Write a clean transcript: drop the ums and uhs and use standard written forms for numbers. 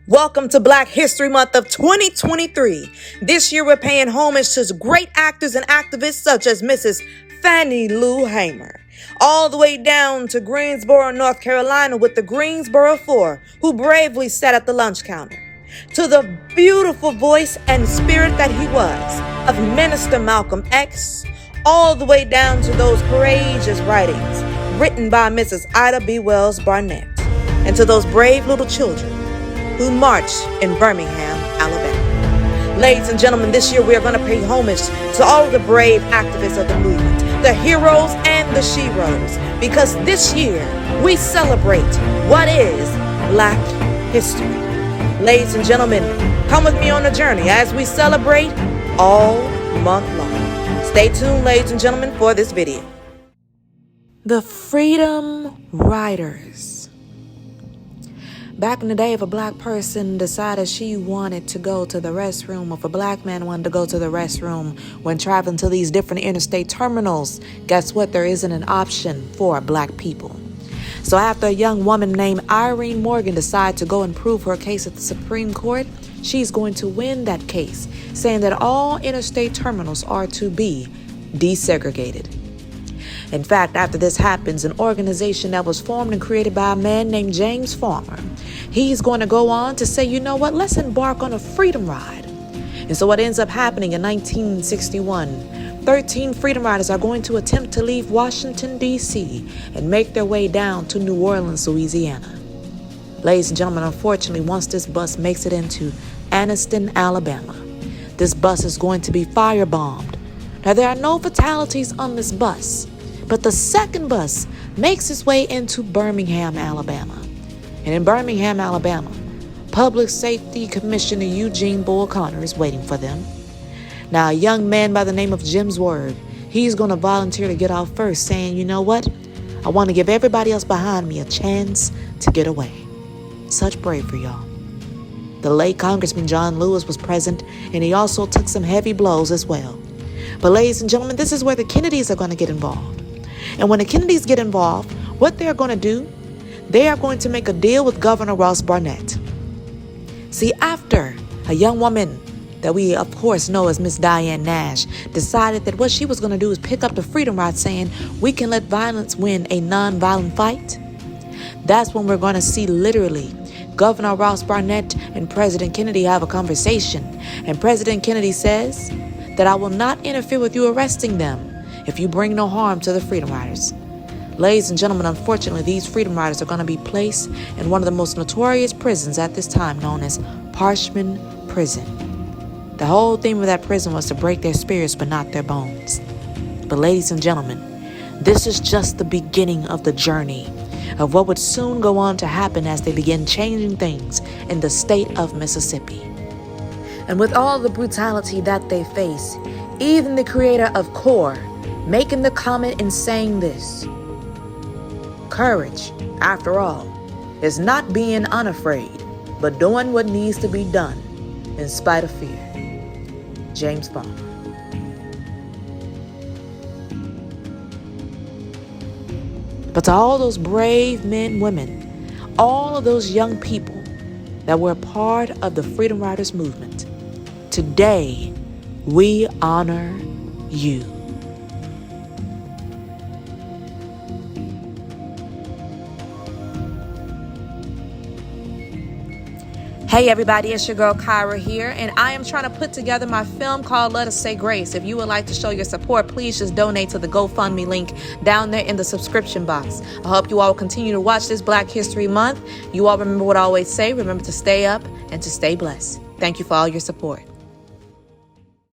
Welcome to Black History Month of 2023. This year we're paying homage to great actors and activists such as Mrs. Fannie Lou Hamer, all the way down to Greensboro, North Carolina with the Greensboro Four, who bravely sat at the lunch counter, to the beautiful voice and spirit that he was of Minister Malcolm X, all the way down to those courageous writings written by Mrs. Ida B. Wells Barnett, and to those brave little children who marched in Birmingham, Alabama. Ladies and gentlemen, this year we are going to pay homage to all of the brave activists of the movement, the heroes and the sheroes, because this year we celebrate what is Black history. Ladies and gentlemen, come with me on a journey as we celebrate all month long. Stay tuned, ladies and gentlemen, for this video. The Freedom Riders. Back in the day, if a black person decided she wanted to go to the restroom, or if a black man wanted to go to the restroom when traveling to these different interstate terminals, guess what? There isn't an option for black people. So after a young woman named Irene Morgan decided to go and prove her case at the Supreme Court, she's going to win that case, saying that all interstate terminals are to be desegregated. In fact, after this happens, an organization that was formed and created by a man named James Farmer, he's going to go on to say, you know what, let's embark on a freedom ride. And so what ends up happening in 1961, 13 freedom riders are going to attempt to leave Washington, D.C. and make their way down to New Orleans, Louisiana. Ladies and gentlemen, unfortunately, once this bus makes it into Anniston, Alabama, this bus is going to be firebombed. Now, there are no fatalities on this bus, but the second bus makes its way into Birmingham, Alabama. And in Birmingham, Alabama, Public Safety Commissioner Eugene Bull Connor is waiting for them. Now, a young man by the name of Jim's Word, he's going to volunteer to get off first, saying, you know what? I want to give everybody else behind me a chance to get away. Such bravery, y'all. The late Congressman John Lewis was present, and he also took some heavy blows as well. But ladies and gentlemen, this is where the Kennedys are going to get involved. And when the Kennedys get involved, what they're going to do, they are going to make a deal with Governor Ross Barnett. See, after a young woman that we, of course, know as Miss Diane Nash decided that what she was going to do is pick up the Freedom Ride, saying we can let violence win a non-violent fight, that's when we're going to see literally Governor Ross Barnett and President Kennedy have a conversation. And President Kennedy says that I will not interfere with you arresting them if you bring no harm to the Freedom Riders. Ladies and gentlemen, unfortunately, these Freedom Riders are going to be placed in one of the most notorious prisons at this time, known as Parchman Prison. The whole theme of that prison was to break their spirits but not their bones. But ladies and gentlemen, this is just the beginning of the journey of what would soon go on to happen as they begin changing things in the state of Mississippi. And with all the brutality that they face, even the creator of CORE making the comment and saying this: courage, after all, is not being unafraid, but doing what needs to be done in spite of fear. James Farmer. But to all those brave men, women, all of those young people that were a part of the Freedom Riders movement, today we honor you. Hey everybody, it's your girl Kyra here, and I am trying to put together my film called Let Us Say Grace. If you would like to show your support, please just donate to the GoFundMe link down there in the subscription box. I hope you all continue to watch this Black History Month. You all remember what I always say, remember to stay up and to stay blessed. Thank you for all your support.